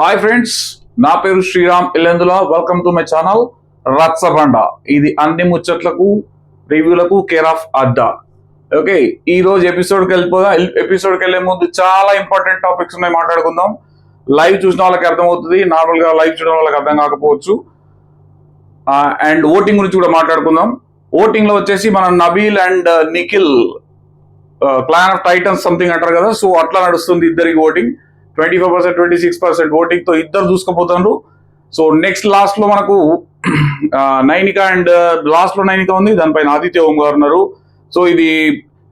Hi friends, నా పేరు Sriram Illendula. Welcome to my channel Rachabanda. ఇది అన్ని ముచ్చట్లకు రివ్యూలకు కేర్ ఆఫ్ అడ్డా. ఓకే, ఈ రోజు ఎపిసోడ్కి వెళ్లే ముందు చాలా ఇంపార్టెంట్ టాపిక్స్ ఉన్నాయి, మాట్లాడుకుందాం. లైవ్ చూసిన వాళ్ళకి అర్థమవుతుంది, నార్మల్గా లైవ్ చూడడం వాళ్ళకి అర్థం కాకపోవచ్చు. అండ్ ఓటింగ్ గురించి కూడా మాట్లాడుకుందాం. ఓటింగ్ లో వచ్చేసి మన Nabeel and Nikhil clan of Titans something అంటారు కదా, సో అట్లా నడుస్తుంది ఇద్దరికి ఓటింగ్. 25%, 26% ఓటింగ్ తో ఇద్దరు చూసుకుపోతారు. సో నెక్స్ట్ లాస్ట్ లో మనకు నైనిక అండ్ లాస్ట్ లో నైనిక ఉంది, దానిపైన ఆదిత్య ఓం గారు ఉన్నారు. సో ఇది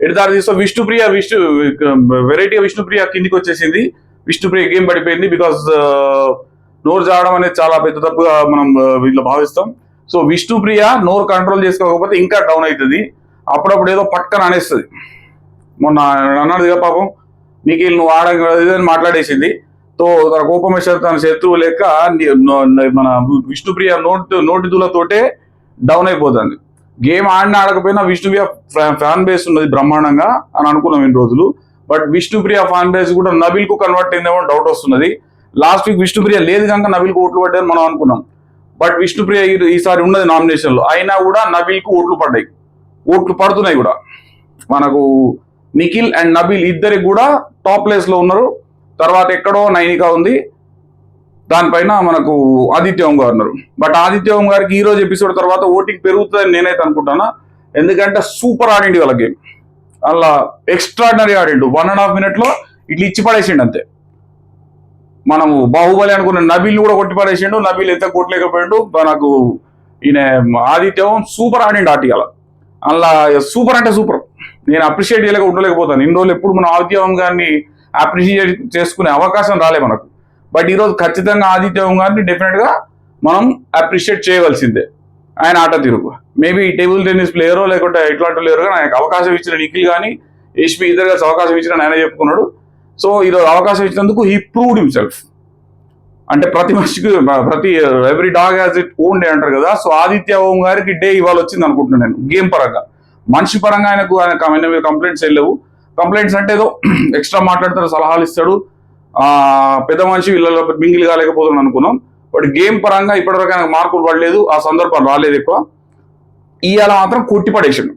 ఎడదారి తీస్తే విష్ణుప్రియ వెరైటీ విష్ణుప్రియ కిందికి వచ్చేసింది. విష్ణుప్రియ గేమ్ పడిపోయింది బికాస్ నోరు జాడడం అనేది చాలా పెద్ద తప్పుగా మనం వీళ్ళు భావిస్తాం. సో విష్ణుప్రియ నోరు కంట్రోల్ చేసుకోకపోతే ఇంకా డౌన్ అవుతుంది. అప్పుడప్పుడు ఏదో పక్కన అనేస్తుంది. మొన్న అన్నదిగా పాపం నిఖిల్ నువ్వు ఆడని మాట్లాడేసింది. తో తన కోపం తన శత్రువు లెక్క మన విష్ణుప్రియ నోటి దూలతోటే డౌన్ అయిపోతుంది. గేమ్ ఆడకపోయినా విష్ణుప్రియ ఫ్యాన్ బేస్ ఉన్నది బ్రహ్మాండంగా అని అనుకున్నాం ఇన్ని రోజులు. బట్ విష్ణుప్రియ ఫ్యాన్ బేస్ కూడా నబిల్ కు కన్వర్ట్ అయిందేమో డౌట్ వస్తున్నది. లాస్ట్ వీక్ విష్ణుప్రియ లేదు కనుక నబిల్ కు ఓట్లు పడ్డాయని మనం అనుకున్నాం. బట్ విష్ణుప్రియ ఈసారి ఉన్నది నామినేషన్ లో, అయినా కూడా నబిల్ కు ఓట్లు పడ్డాయి, ఓట్లు పడుతున్నాయి కూడా. మనకు నిఖిల్ అండ్ నబీల్ ఇద్దరికి కూడా టాప్ ప్లేస్ లో ఉన్నారు. తర్వాత ఎక్కడో నైనిక ఉంది, దానిపైన మనకు ఆదిత్య ఓం గారు ఉన్నారు. బట్ ఆదిత్య ఓం గారికి ఈ రోజు ఎపిసోడ్ తర్వాత ఓటింగ్ పెరుగుతుందని నేనైతే అనుకుంటానా. ఎందుకంటే సూపర్ ఆడిండి వాళ్ళ గేమ్, అలా ఎక్స్ట్రాడినరీ ఆడిండు. 1.5 minute లో ఇట్లా ఇచ్చి పడేసిండు అంతే. మనము బాహుబలి అనుకున్న నబీల్ కూడా కొట్టి పడేసిండు. నబీల్ ఎంత కొట్టలేకపోయిండు. మనకు ఈయన ఆదిత్య ఓం సూపర్ ఆడిండు ఆటియాల. అలా సూపర్ అంటే సూపర్. నేను అప్రిషియేట్ చేయలేక ఉండలేకపోతాను. ఇన్ని రోజులు ఎప్పుడు మనం ఆదిత్య ఓం గారిని అప్రిషియేట్ చేసుకునే అవకాశం రాలే మనకు. బట్ ఈరోజు ఖచ్చితంగా ఆదిత్య ఓం గారిని డెఫినెట్ గా మనం అప్రిషియేట్ చేయవలసిందే. ఆయన ఆట తిరుగు మేబీ టేబుల్ టెన్నిస్ ప్లేయరో లేకుంటే ఇట్లాంటి ప్లేయరో ఆయనకు అవకాశం ఇచ్చిన నిఖిల్ కానీ యష్మి ఇద్దరు కలిసి అవకాశం ఇచ్చిన ఆయన చెప్పుకున్నాడు. సో ఈరోజు అవకాశం ఇచ్చినందుకు హీ ప్రూవ్డ్ హిమ్సెల్ఫ్. అంటే ప్రతి మనిషికి every dog has it own day అంటారు కదా. సో ఆదిత్య ఓం గారికి డే ఇవాళ వచ్చింది అనుకుంటున్నాను నేను. గేమ్ పరంగా, మనిషి పరంగా ఆయన కంప్లైంట్స్ వెళ్ళలేవు. కంప్లైంట్స్ అంటే ఏదో ఎక్స్ట్రా మాట్లాడతాడు, సలహాలు ఇస్తాడు, పెద్ద మనిషి వీళ్ళలో మింగిల్ కాలేకపోతున్నాను అనుకున్నాం. బట్ గేమ్ పరంగా ఇప్పటివరకు ఆయనకు మార్కులు పడలేదు, ఆ సందర్భాలు రాలేదు ఎక్కువ. ఇవాళ మాత్రం కొట్టి పడేసిండు,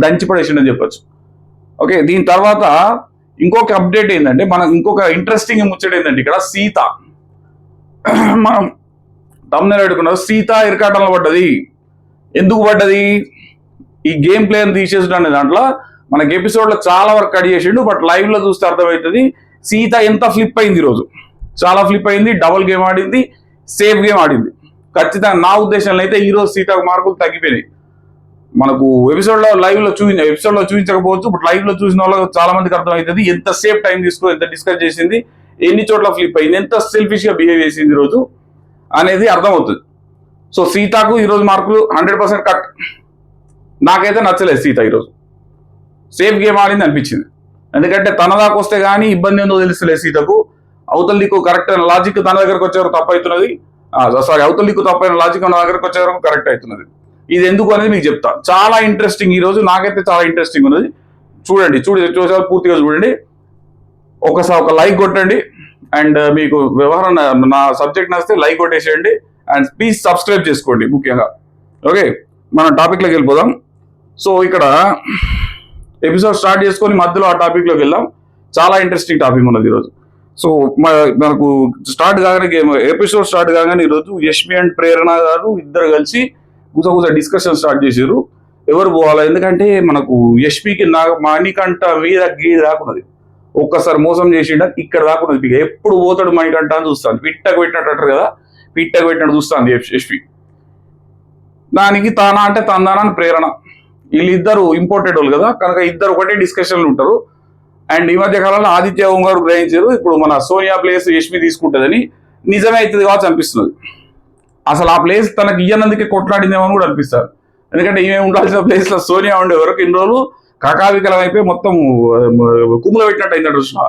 దంచి పడేసిండు అని చెప్పొచ్చు. ఓకే, దీని తర్వాత ఇంకొక అప్డేట్ ఏంటంటే, మనం ఇంకొక ఇంట్రెస్టింగ్ ముచ్చట ఏంటంటే, ఇక్కడ సీత మనం తమ్ముని అడుగుకున్నారు. సీత ఇరకాటంలో పడ్డది. ఎందుకు పడ్డది? ఈ గేమ్ ప్లేయర్ తీసేసడం అనే దాంట్లో మనకి ఎపిసోడ్ లో చాలా వరకు కట్ చేసిండు. బట్ లైవ్ లో చూస్తే అర్థమవుతుంది సీత ఎంత ఫ్లిప్ అయింది. ఈరోజు చాలా ఫ్లిప్ అయింది, డబుల్ గేమ్ ఆడింది, సేఫ్ గేమ్ ఆడింది. ఖచ్చితంగా నా ఉద్దేశంలో అయితే ఈ రోజు సీతకు మార్కులు తగ్గిపోయినాయి. మనకు ఎపిసోడ్ లో చూపించకపోవచ్చు, బట్ లైవ్ లో చూసిన వాళ్ళకి చాలా మందికి అర్థమవుతుంది ఎంత సేఫ్ టైం తీసుకుని ఎంత డిస్కస్ చేసింది, ఎన్ని చోట్ల ఫ్లిప్ అయింది, ఎంత సెల్ఫిష్ గా బిహేవ్ చేసింది ఈరోజు అనేది అర్థమవుతుంది. సో సీతకు ఈరోజు మార్కులు 100% కట్. నాకైతే నచ్చలేదు సీత ఈరోజు. సేఫ్ గేమ్ ఆడింది అనిపించింది. ఎందుకంటే తన దాకా వస్తే కానీ ఇబ్బంది ఏందో తెలుస్తలేదు సీతకు. అవతల దిక్కు కరెక్ట్ అయిన లాజిక్ తన దగ్గరకు వచ్చే వరకు తప్పు అవుతున్నది. అవతల దిక్కు తప్పైన లాజిక్ మన దగ్గరకు వచ్చే వరకు కరెక్ట్ అవుతున్నది. ఇది ఎందుకు అనేది మీకు చెప్తా. చాలా ఇంట్రెస్టింగ్ ఈ రోజు, నాకైతే చాలా ఇంట్రెస్టింగ్ ఉన్నది. చూసారు పూర్తిగా చూడండి. ఒక లైక్ కొట్టండి. అండ్ మీకు వ్యవహారం నా సబ్జెక్ట్ నచ్చితే లైక్ కొట్టేసేయండి. అండ్ ప్లీజ్ సబ్స్క్రైబ్ చేసుకోండి ముఖ్యంగా. ఓకే, మనం టాపిక్లోకి వెళ్ళిపోదాం. సో ఇక్కడ ఎపిసోడ్ స్టార్ట్ చేసుకొని మధ్యలో ఆ టాపిక్ లోకి వెళ్దాం. చాలా ఇంట్రెస్టింగ్ టాపిక్ ఉన్నది ఈరోజు. సో మనకు ఎపిసోడ్ స్టార్ట్ కాగానే ఈరోజు యష్మి అండ్ ప్రేరణ గారు ఇద్దరు కలిసి కూస డిస్కషన్ స్టార్ట్ చేశారు. ఎవరు పోవాలా? ఎందుకంటే మనకు యష్మికి మణికంఠ మీద గీది రాకున్నది. ఒక్కసారి మోసం చేసిండ ఇక్కడ రాకున్నది. ఎప్పుడు పోతాడు మణికంఠ అని చూస్తాను. పిట్టకు పెట్టినట్టు అంటారు కదా, పిట్టకు పెట్టినట్టు చూస్తాను యష్మి. దానికి తానా అంటే తందానా అని ప్రేరణ. వీళ్ళిద్దరు ఇంపోర్టెడ్ వాళ్ళు కదా, కనుక ఇద్దరు ఒకటే డిస్కషన్లు ఉంటారు. అండ్ ఈ మధ్య కాలంలో ఆదిత్య ఓం గారు గ్రహించారు ఇప్పుడు మన సోనియా ప్లేస్ యష్మి తీసుకుంటుందని. నిజమే అవుతుంది కావచ్చు అనిపిస్తున్నది. అసలు ఆ ప్లేస్ తనకి ఇయ్యనందుకే కొట్లాడిందేమని కూడా అనిపిస్తారు. ఎందుకంటే ఈమె ఉండాల్సిన ప్లేస్ లో సోనియా ఉండే వరకు ఇన్ని రోజులు కకావికలం అయిపోయి మొత్తం కుమ్ములు పెట్టినట్టు అయినట్టు చూసిన,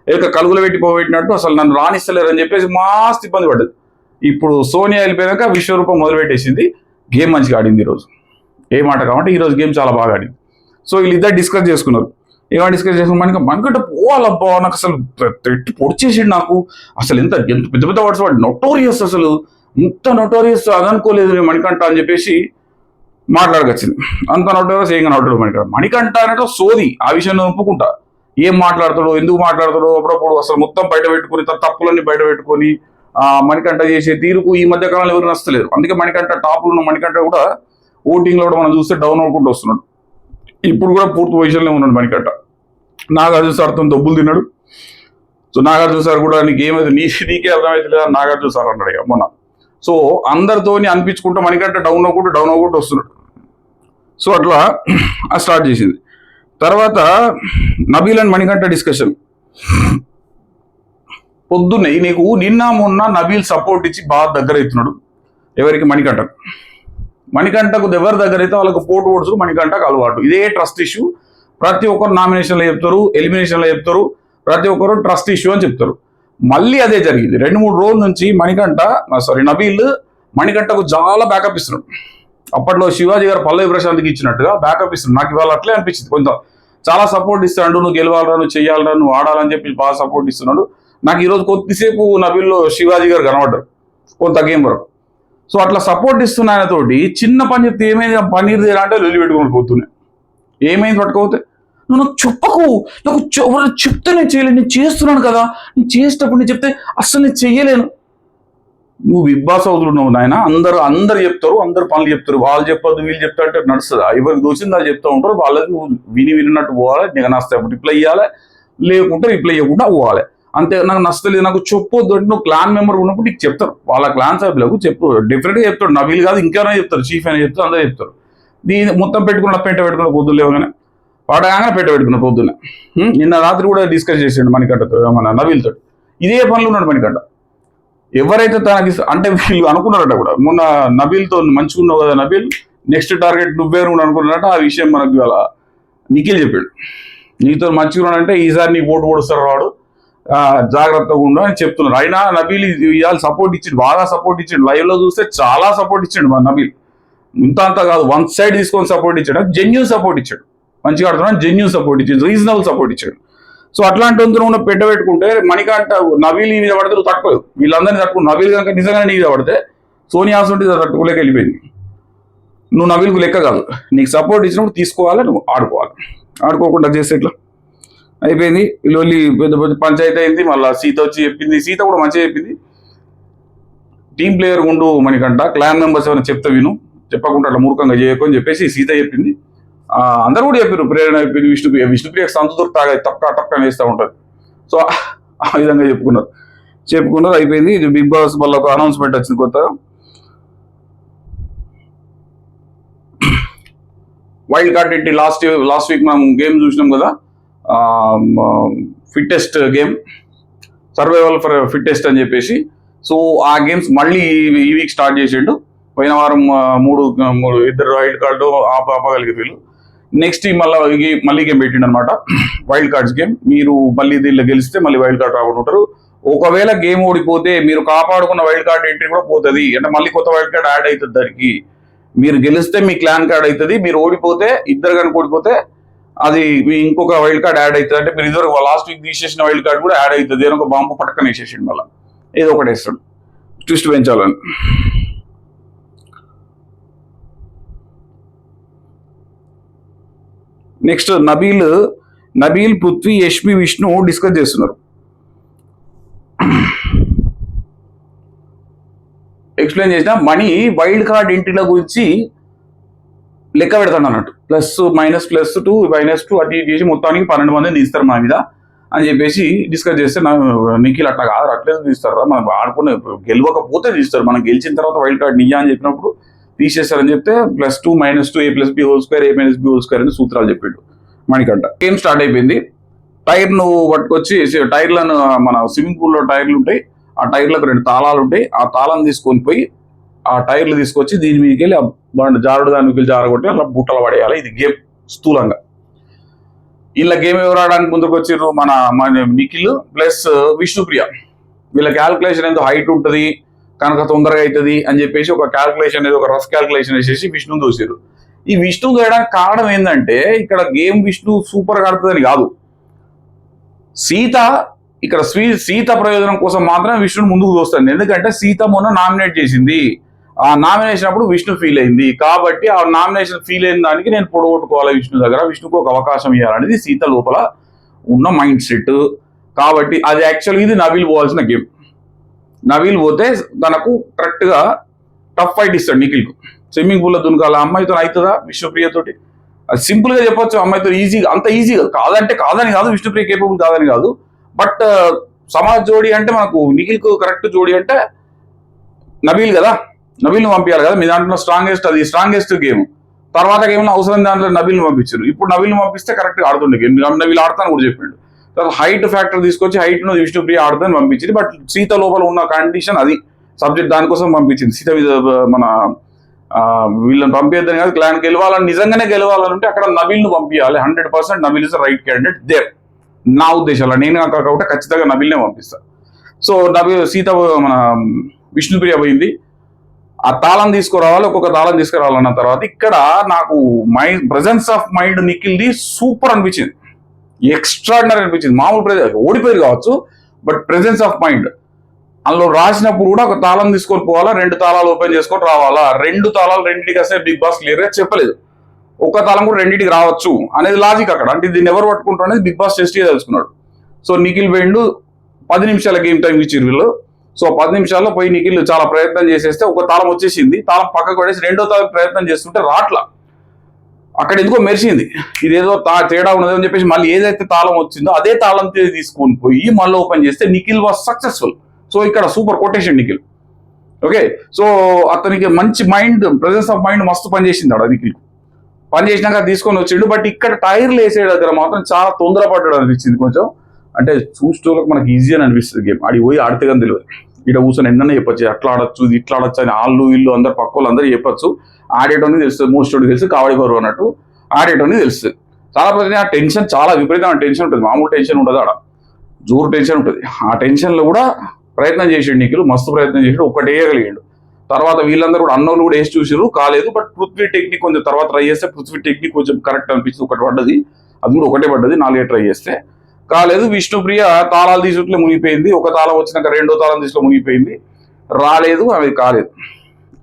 ఏక కలుగులు పెట్టి పోబెట్టినట్టు అసలు నన్ను రాణిస్తలేరు అని చెప్పేసి మస్తు ఇబ్బంది పడ్డది. ఇప్పుడు సోనియా వెళ్ళిపోయాక విశ్వరూపం మొదలుపెట్టేసింది. గేమ్ మంచిగా ఆడింది ఈరోజు. ఏ మాట కాబట్టి ఈరోజు గేమ్ చాలా బాగా ఆడింది. సో వీళ్ళిద్దరు డిస్కస్ చేసుకున్నారు. ఏమైనా డిస్కస్ చేసాం మనకంటే పోవాలబ్బా నాకు అసలు పొడిచేసిండు నాకు అసలు ఎంత ఎంత పెద్ద పెద్ద వర్డ్స్ వాడు నొటోరియస్ అసలు ఇంత నొటోరియస్ అదనుకోలేదు నేను మణికంఠ అని చెప్పేసి మాట్లాడకొచ్చింది. అంత నోటోరియస్ ఏం నోటాడు మణికంఠ అంటే సోది. ఆ విషయం నేను ఒప్పుకుంటా. ఏం మాట్లాడతాడో ఎందుకు మాట్లాడతాడో అప్పుడప్పుడు అసలు మొత్తం బయట పెట్టుకుని తన తప్పులన్నీ బయట పెట్టుకొని మణికంఠ చేసే తీరుకు ఈ మధ్య కాలంలో ఎవరు నచ్చలేదు. అందుకే మణికంఠ టాప్లో ఉన్న మణికంఠ కూడా ఓటింగ్ లో కూడా మనం చూస్తే డౌన్ అవుకుంటూ వస్తున్నాడు. ఇప్పుడు కూడా పూర్తి పొజిషన్లో ఉన్నాడు మణికంఠ. నాగార్జున సార్తో దొబ్బులు తిన్నాడు. సో నాగార్జున సార్ కూడా నీకేమైతే నీకే అర్థమైతే లేదా నాగార్జున సార్ అన్నాడు ఇక మొన్న. సో అందరితోని అనిపించుకుంటూ మణికంఠ డౌన్ అవ్వకుండా వస్తున్నాడు. సో అట్లా స్టార్ట్ చేసింది. తర్వాత నబీల్ అండ్ మణికంఠ డిస్కషన్. పొద్దున్నే నీకు నిన్న మొన్న నబీల్ సపోర్ట్ ఇచ్చి బాగా దగ్గర అవుతున్నాడు. ఎవరికి? మణికంఠకు ఎవరి దగ్గర అయితే వాళ్ళకు పోటు ఓడ్చుకు మణికంఠకు అలవాటు. ఇదే ట్రస్ట్ ఇష్యూ. ప్రతి ఒక్కరు నామినేషన్లో చెప్తారు, ఎలిమినేషన్లో చెప్తారు, ప్రతి ఒక్కరు ట్రస్ట్ ఇష్యూ అని చెప్తారు. మళ్ళీ అదే జరిగింది. 2-3 రోజుల నుంచి నబీల్ మణికంఠకు చాలా బ్యాకప్ ఇస్తున్నాడు. అప్పట్లో శివాజీ గారు పల్లవి ప్రశాంత్కి ఇచ్చినట్టుగా బ్యాకప్ ఇస్తున్నాడు. నాకు ఇవాళ అట్లే అనిపించింది. కొంత చాలా సపోర్ట్ ఇస్తాడు. నువ్వు గెలవాలరా, నువ్వు చెయ్యాలరా, నువ్వు ఆడాలని చెప్పి బాగా సపోర్ట్ ఇస్తున్నాడు. నాకు ఈరోజు కొద్దిసేపు నబీల్లో శివాజీ గారు కనబడ్డారు కొంత గేమ్ వరకు. సో అట్లా సపోర్ట్ ఇస్తున్న ఆయనతోటి చిన్న పని చెప్తే ఏమైంది పన్నీర్ తీరా అంటే లొల్లి పెట్టుకుని పోతున్నాయి. ఏమైంది పట్టుకోతే నువ్వు నాకు చెప్పకు, నాకు చెప్తే నేను చేయలేను, నేను చేస్తున్నాను కదా, నేను చేసేటప్పుడు నేను చెప్తే అస్సలు నేను చెయ్యలేను. నువ్వు బిగ్ బాస్ అవుతున్నావు నాయన. అందరు చెప్తారు, అందరు పనులు చెప్తారు. వాళ్ళు చెప్పొద్దు వీళ్ళు చెప్తారు అంటే నడుస్తుందా? ఎవరికి దోచింది వాళ్ళు చెప్తూ ఉంటారు. వాళ్ళకి విన్నట్టు పోవాలి. నీకు నష్టం రిప్లై ఇవ్వాలి, లేకుంటే రిప్లై ఇవ్వకుండా పోవాలి. అంతే. నాకు నచ్చలేదు, నాకు చెప్పొద్దు అంటే నువ్వు క్లాన్ మెంబర్ ఉన్నప్పుడు నీకు చెప్తారు. వాళ్ళ క్లాన్ సభ్యులకు చెప్పు, డిఫరెంట్గా చెప్తాడు. నబీల్ కాదు ఇంకెవరైనా చెప్తారు, చీఫ్ అయినా చెప్తారు, అందరూ చెప్తారు. దీన్ని మొత్తం పెట్టుకున్న పొద్దున్న లేవగానే వాడగానే పెట్టుకున్న పొద్దున్న. నిన్న రాత్రి కూడా డిస్కస్ చేసాడు మణికంఠతో, మన నబీల్తో. ఇదే పనులు ఉన్నాడు మణికంఠ. ఎవరైతే తనకి అంటే వీళ్ళు అనుకున్నారట కూడా మొన్న నబీల్తో మంచిగా ఉన్నావు కదా నబీల్, నెక్స్ట్ టార్గెట్ నువ్వే అనుకున్నారట. ఆ విషయం మనకు ఇవాళ నిఖిల్ చెప్పాడు. నీతో మంచిగా ఉన్నాడంటే ఈసారి నీ ఓటు ఓడుస్తారు వాడు, జాగ్రత్తగా ఉండు అని చెప్తున్నారు. అయినా నబీల్ ఇవాళ సపోర్ట్ ఇచ్చిండు, బాగా సపోర్ట్ ఇచ్చిండు. లైవ్ లో చూస్తే చాలా సపోర్ట్ ఇచ్చిండు మన నబీల్. ఇంత అంతా కాదు, వన్ సైడ్ తీసుకొని సపోర్ట్ ఇచ్చాడు. జెన్యూన్ సపోర్ట్ ఇచ్చాడు. మంచిగా ఆడుతున్నాడు, జెన్యూన్ సపోర్ట్ ఇచ్చాడు, రీజనబుల్ సపోర్ట్ ఇచ్చాడు. సో అట్లాంటి నువ్వు పెట్టబెట్టుకుంటే మణికంఠ నబీల్ మీద పడితే నువ్వు తట్టుకోవు. వీళ్ళందరినీ తట్టుకుని నబీల్ కనుక నిజంగానే నీ మీద పడితే సోనియా ఉంటే తట్టుకోలేక వెళ్ళిపోయింది. నువ్వు నబీల్కు లెక్క కాదు. నీకు సపోర్ట్ ఇచ్చినప్పుడు తీసుకోవాలి, నువ్వు ఆడుకోవాలి. ఆడుకోకుండా చేస్తే ఇట్లా అయిపోయింది. లోల్లి పెద్ద పెద్ద పంచాయతీ అయింది. మళ్ళీ సీత వచ్చి చెప్పింది. సీత కూడా మంచిగా చెప్పింది. టీమ్ ప్లేయర్ ఉండు మణికంఠ, క్లాన్ మెంబర్స్ ఏమైనా చెప్తా విను, చెప్పకుండా అట్లా మూర్ఖంగా చేయకు అని చెప్పేసి సీత చెప్పింది. అందరూ కూడా చెప్పారు. ప్రేరణ చెప్పింది. విష్ణుప్రియ సంతు దొరుకుతాగా టక్క వేస్తూ ఉంటుంది. సో ఆ విధంగా చెప్పుకున్నారు. అయిపోయింది. ఇది బిగ్ బాస్ వల్ల ఒక అనౌన్స్మెంట్ వచ్చింది కొత్తగా. వైల్డ్ కార్డ్ ఏంటి లాస్ట్ వీక్ మనం గేమ్ చూసినాం కదా, fittest game, survival for fittest అని చెప్పేసి. సో ఆ గేమ్స్ మళ్ళీ ఈ వీక్ స్టార్ట్ చేసిండు. పోయిన వారం ఇద్దరు వైల్డ్ కార్డు ఆపగలిగే వీళ్ళు. నెక్స్ట్ మళ్ళీ గేమ్ పెట్టిండు అనమాట, వైల్డ్ కార్డ్స్ గేమ్. మీరు మళ్ళీ దీనిలో గెలిస్తే మళ్ళీ వైల్డ్ కార్డ్ రాకుండా ఉంటారు. ఒకవేళ గేమ్ ఓడిపోతే మీరు కాపాడుకున్న వైల్డ్ కార్డ్ ఎంట్రీ కూడా పోతుంది. అంటే మళ్ళీ కొత్త వైల్డ్ కార్డ్ యాడ్ అవుతుంది దానికి. మీరు గెలిస్తే మీ క్లాన్ కార్డ్ అవుతుంది, మీరు ఓడిపోతే ఇద్దరు కనుక ఓడిపోతే అది మీ ఇంకొక వైల్డ్ కార్డ్ యాడ్ అవుతుంది. అంటే మీరు ఇద్దరు లాస్ట్ వీక్ తీసేసిన వైల్డ్ కార్డ్ కూడా యాడ్ అవుతుంది. ఏదో ఒక బాంబు పట్టుకొని వేసేసిండు, మళ్ళీ ఏదో ఒకటి వేస్తాడు ట్విస్ట్ పెంచాలని. నెక్స్ట్ నబీల్, పృథ్వీ, యష్మి, విష్ణు డిస్కస్ చేస్తున్నారు. ఎక్స్ప్లెయిన్ చేసిన మనీ వైల్డ్ కార్డ్ ఎంట్రీల గురించి లెక్క పెడతాను అన్నట్టు. -+2 -2 అటు ఇటు చేసి మొత్తానికి 12 మందిని తీస్తారు మన మీద అని చెప్పేసి డిస్కస్ చేస్తే నిఖిల్ అట్లా కాదు, అట్లేదు తీస్తారా, మనం ఆడుకునే గెలవకపోతే తీస్తారు, మనం గెలిచిన తర్వాత వైల్డ్ కార్డ్ నియ్యా అని చెప్పినప్పుడు తీసేస్తారని చెప్తే +2 -2 a+b² a-b² అని సూత్రాలు చెప్పిండు మణికంఠ. గేమ్ స్టార్ట్ అయిపోయింది. టైర్ను పట్టుకొచ్చి, టైర్లను మన స్విమ్మింగ్ పూల్లో టైర్లు ఉంటాయి, ఆ టైర్లకు 2 తాళాలు ఉంటాయి. ఆ తాళం తీసుకొని పోయి ఆ టైర్లు తీసుకొచ్చి దీని మీదకి వెళ్ళి జారుడు దాని మీదకి జారగొట్టి అలా బుట్టలు పడేయాలి. ఇది గేమ్ స్థూలంగా. ఇలా గేమ్ ఎవరు ఆడడానికి ముందుకు వచ్చిర్రు మన నిఖిల్ ప్లస్ విష్ణుప్రియ. వీళ్ళ క్యాల్కులేషన్ ఏదో హైట్ ఉంటుంది కనుక తొందరగా అవుతుంది అని చెప్పేసి ఒక క్యాల్కులేషన్, ఏదో ఒక రఫ్ క్యాల్కులేషన్ వేసేసి విష్ణుని దోసిరు. ఈ విష్ణు వేయడానికి కారణం ఏంటంటే ఇక్కడ గేమ్ విష్ణు సూపర్ గా ఆడుతుందని కాదు, సీత ఇక్కడ సీత ప్రయోజనం కోసం మాత్రమే విష్ణుని ముందుకు దోస్తుంది. ఎందుకంటే సీత మొన్న నామినేట్ చేసింది, ఆ నామినేషన్ అప్పుడు విష్ణు ఫీల్ అయింది కాబట్టి ఆ నామినేషన్ ఫీల్ అయిన దానికి నేను పొడగొట్టుకోవాలి విష్ణు దగ్గర, విష్ణుకు ఒక అవకాశం ఇవ్వాలనేది సీత లోపల ఉన్న మైండ్ సెట్. కాబట్టి అది యాక్చువల్గా ఇది నవీల్ పోవాల్సిన గేమ్. నవీల్ పోతే తనకు కరెక్ట్ గా టఫ్ ఫైట్ ఇస్తాడు నిఖిల్కు. స్విమ్మింగ్ పూల్ లో దునకాల అమ్మాయితో అవుతుందా విష్ణుప్రియతోటి? అది సింపుల్ గా చెప్పొచ్చు, అమ్మాయితో ఈజీగా, అంత ఈజీగా కాదంటే కాదని కాదు, విష్ణుప్రియ కేపబుల్ కాదని కాదు. బట్ సమాజ్ జోడి అంటే మనకు నిఖిల్కు కరెక్ట్ జోడి అంటే నవీల్ కదా, నవీల్ని పంపించాలి కదా. మీ దాంట్లో స్ట్రాంగెస్ట్, అది స్ట్రాంగెస్ట్ గేమ్. తర్వాత గేమ్లో అవసరం దాంట్లో నవీల్ని పంపించారు. ఇప్పుడు నవీల్ని పంపిస్తే కరెక్ట్ ఆడుతుండే గేమ్. నవీల్ ఆడతాను కూడా చెప్పిండు. తర్వాత హైట్ ఫ్యాక్టర్ తీసుకొచ్చి హైట్ ను విష్ణుప్రియ ఆడుతుందని పంపించింది. బట్ సీత లోపల ఉన్న కండిషన్ అది సబ్జెక్ట్, దానికోసం పంపించింది. సీత మీద మన వీళ్ళని పంపించద్దని కాదు, క్లాన్ గెలవాలని నిజంగానే గెలవాలంటే అక్కడ నవీల్ను పంపించాలి. 100% Naveel is right candidate there నా ఉద్దేశాలు. నేను కాబట్టి ఖచ్చితంగా నవీల్నే పంపిస్తాను. సో సీత మన విష్ణుప్రియ పోయింది, ఆ తాళం తీసుకురావాలి, ఒక్కొక్క తాళం తీసుకురావాలన్న తర్వాత ఇక్కడ నాకు ప్రెజెన్స్ ఆఫ్ మైండ్ నిఖిల్ది సూపర్ అనిపించింది, ఎక్స్ట్రాడినరీ అనిపించింది. మామూలు ఓడిపోయారు కావచ్చు, బట్ ప్రెజెన్స్ ఆఫ్ మైండ్ అందులో రాసినప్పుడు కూడా ఒక తాళం తీసుకొని పోవాలా, 2 తాళాలు ఓపెన్ చేసుకొని రావాలా, 2 తాళాలు రెండింటికి వస్తే బిగ్ బాస్ క్లియర్ గా చెప్పలేదు, ఒక తాళం కూడా రెండింటికి రావచ్చు అనేది లాజిక్ అక్కడ. అంటే దీన్ని ఎవరు పట్టుకుంటారు అనేది బిగ్ బాస్ టెస్ట్ తెలుసుకున్నాడు. సో నిఖిల్ పోయిండు, 10 నిమిషాల గేమ్ టైం ఇచ్చారు వీళ్ళు. సో 10 నిమిషాల్లో పోయి నిఖిల్ చాలా ప్రయత్నం చేసేస్తే ఒక తాళం వచ్చేసింది, తాళం పక్కకు పడేసి 2వ తాళం ప్రయత్నం చేస్తుంటే రాట్లా, అక్కడ ఎందుకో మెరిసింది, ఇదేదో తేడా ఉన్నది అని చెప్పేసి మళ్ళీ ఏదైతే తాళం వచ్చిందో అదే తాళం తీసుకొని పోయి మళ్ళీ ఓపెన్ చేస్తే నిఖిల్ వాజ్ సక్సెస్ఫుల్. సో ఇక్కడ super quotation Nikhil. Okay, so అతనికి మంచి మైండ్, ప్రెజెన్స్ ఆఫ్ మైండ్ మస్తు పనిచేసింది ఆడ నిఖిల్. పని చేసినాక తీసుకొని వచ్చిండు. బట్ ఇక్కడ టైర్లు వేసే దగ్గర మాత్రం చాలా తొందరపడ్డాడు అనిపించింది కొంచెం. అంటే చూసేటోళ్ళకి మనకి ఈజీ అని అనిపిస్తుంది గేమ్, ఆడి పోయి ఆడితే కానీ తెలియదు. ఇక్కడ కూర్చొని ఎన్ననే చెప్పచ్చు, అట్లా ఆడొచ్చు ఇట్లా ఆడొచ్చు అని వాళ్ళు వీళ్ళు అందరు పక్క వాళ్ళు అందరూ చెప్పచ్చు. ఆడేటోని తెలుస్తుంది, మోస్టోడికి తెలుసు, కావడి బరువు అన్నట్టు ఆడేటోని తెలుస్తుంది. చాలా ప్రతి ఆ టెన్షన్ చాలా విపరీతమైన టెన్షన్ ఉంటుంది, మామూలు టెన్షన్ ఉంటుంది ఆడ, జోరు టెన్షన్ ఉంటుంది. ఆ టెన్షన్లో కూడా ప్రయత్నం చేసాడు నిఖిల్, మస్తు ప్రయత్నం చేసాడు, ఒక్కటే వేయగలిగాడు. తర్వాత వీళ్ళందరూ కూడా అన్నోళ్ళు కూడా వేసి చూసారు, కాలేదు. బట్ పృథ్వీ టెక్నిక్ కొంచెం తర్వాత ట్రై చేస్తే పృథ్వీ టెక్నిక్ కొంచెం కరెక్ట్ అనిపించింది, ఒకటి పడ్డది, అది కూడా ఒకటే పడ్డది, 4 ట్రై చేస్తే కాలేదు. విష్ణుప్రియ తాళాలు తీసుకుంటే మునిగిపోయింది, ఒక తాళం వచ్చినాక 2వ తాళం తీసుకుని మునిగిపోయింది, రాలేదు, అవి కాలేదు,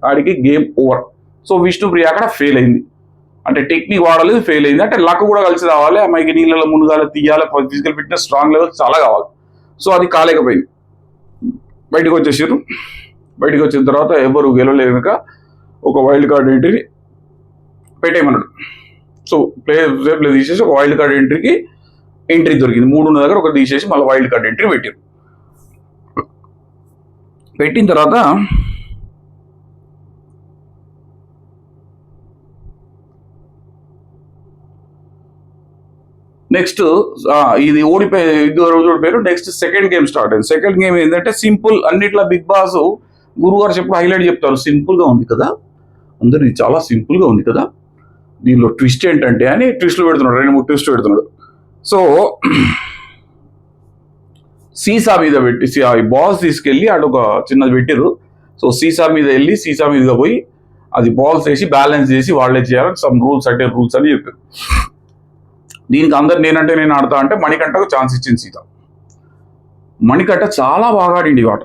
ఆడికి గేమ్ ఓవర్. సో విష్ణుప్రియ అక్కడ ఫెయిల్ అయింది, అంటే టెక్నిక్ వాడలేదు, ఫెయిల్ అయింది. అంటే లక్ కూడా కలిసి రావాలి, అమ్మాయికి నీళ్ళలో మునుగాలి, తీయాలి, ఫిజికల్ ఫిట్నెస్ స్ట్రాంగ్ లెవెల్ చాలా కావాలి. సో అది కాలేకపోయింది, బయటకు వచ్చేసారు. బయటకు వచ్చిన తర్వాత ఎవరు గెలవలేక ఒక వైల్డ్ కార్డ్ ఎంట్రీ పెట్టేయమన్నాడు. సో ప్లే తీసేసి ఒక వైల్డ్ కార్డ్ ఎంట్రీ దొరికింది, 3 ఉన్న దగ్గర ఒక తీసేసి మళ్ళీ వైల్డ్ కార్డ్ ఎంట్రీ పెట్టారు. పెట్టిన తర్వాత నెక్స్ట్ ఇది ఓడిపోయి ఓడిపోయారు. నెక్స్ట్ సెకండ్ గేమ్ స్టార్ట్ అయింది. సెకండ్ గేమ్ ఏంటంటే సింపుల్, అన్నిట్లో బిగ్ బాస్ గురువారు చెప్పి హైలైట్ చెప్తారు, సింపుల్ గా ఉంది కదా, అందరు ఇది చాలా సింపుల్ గా ఉంది కదా, దీనిలో ట్విస్ట్ ఏంటంటే అని ట్విస్ట్లు పెడుతున్నాడు, 2-3 ట్విస్ట్లు పెడుతున్నాడు. సో సీసా మీద పెట్టి బాల్స్ తీసుకెళ్ళి అటు ఒక చిన్నది పెట్టారు. సో సీసా మీద వెళ్ళి సీసా మీదగా పోయి అది బాల్స్ వేసి బ్యాలెన్స్ చేసి వాళ్ళే చేయాలి, సమ్ రూల్స్ అంటే రూల్స్ అని చెప్పారు. దీనికి అందరు నేనంటే నేను ఆడతా అంటే మణికంఠకు ఛాన్స్ ఇచ్చింది సీత. మణికంఠ చాలా బాగా ఆడిండి వాట,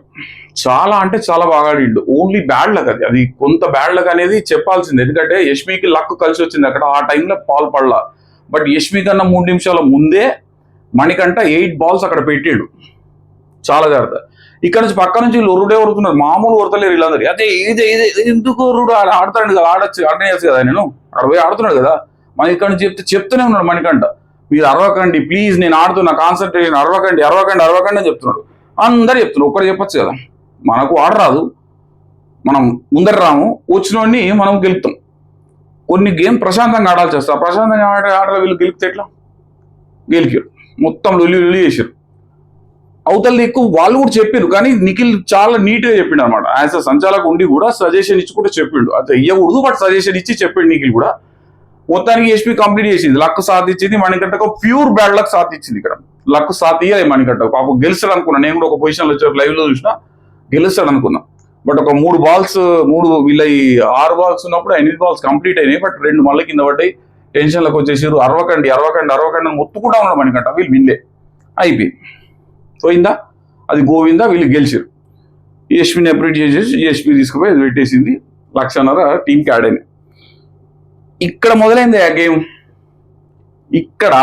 చాలా అంటే చాలా బాగా ఆడిండు. ఓన్లీ బ్యాడ్ లక్, అది కొంత బ్యాడ్ లక్ అనేది చెప్పాల్సింది, ఎందుకంటే యష్మికి లక్ కలిసి వచ్చింది అక్కడ, ఆ టైంలో పాలు పడలా. బట్ యష్మి కన్నా 3 నిమిషాల ముందే మణికంఠ 8 బాల్స్ అక్కడ పెట్టాడు, చాలా జాగ్రత్త. ఇక్కడ నుంచి పక్క నుంచి వీళ్ళు ఒరుడే ఒరుతున్నారు, మామూలు ఒరతలేరు వీళ్ళందరూ. అదే ఇదే ఇదే ఎందుకు ఒరుడు, ఆడతాడు కదా, ఆడనేసి కదా, నేను అక్కడ పోయి ఆడుతున్నాడు కదా. మన ఇక్కడ నుంచి చెప్తూనే ఉన్నాడు మణికంఠ, మీరు అరవకండి ప్లీజ్, నేను ఆడుతున్నా, కాన్సన్ట్రేషన్, అరవకండి అని చెప్తున్నాడు. అందరు చెప్తున్నారు, ఒక్కరు చెప్పచ్చు కదా, మనకు ఆడరాదు, మనం ముందర రాము, వచ్చినోడిని మనం గెలుపుతాం. కొన్ని గేమ్ ప్రశాంతంగా ఆడాల్సి వస్తా, ప్రశాంతంగా ఆడాలి, వీళ్ళు గెలిపితే ఎట్లా, గెలికారు, మొత్తం లొల్లి చేశారు. అవతల ఎక్కువ వాళ్ళు కూడా చెప్పారు, కానీ నిఖిల్ చాలా నీట్గా చెప్పిండు అనమాట. యాజ్ అ సంచాలక ఉండి కూడా సజెషన్ ఇచ్చి కూడా చెప్పిండు, అది ఇవ్వకూడదు బట్ సజెషన్ ఇచ్చి చెప్పిండు నిఖిల్ కూడా. మొత్తానికి ఎస్పీ కంప్లీట్ చేసింది, లక్ సాధించింది. మణికంఠకు ప్యూర్ బ్యాడ్ లక్ సాధించింది, ఇక్కడ లక్ సాధియ్యాలి మణికంఠకు. పాపం గెలుస్తాడు అనుకున్నా నేను కూడా, ఒక పొజిషన్లో వచ్చి లైవ్ లో చూసినా గెలుస్తాడు అనుకున్నా. బట్ ఒక 3 బాల్స్ వీళ్ళ 6 బాల్స్ ఉన్నప్పుడు 8 బాల్స్ కంప్లీట్ అయినాయి. బట్ 2 మళ్ళీ కింద పడ్డాయి. టెన్షన్లకు వచ్చేసారు. అరవకండి అని మొత్తుకుంటా ఉన్నాం మనకంట. వీళ్ళు వినలే, అయిపోయింది, పోయిందా, అది గోవిందా, వీళ్ళు గెలిచారు. యశ్విని అప్డేట్ చేసేసి యశ్వి తీసుకుపోయి అది పెట్టేసింది. 1,00,000 టీంకి యాడ్ అయినాయి. ఇక్కడ మొదలైంది ఆ గేమ్. ఇక్కడ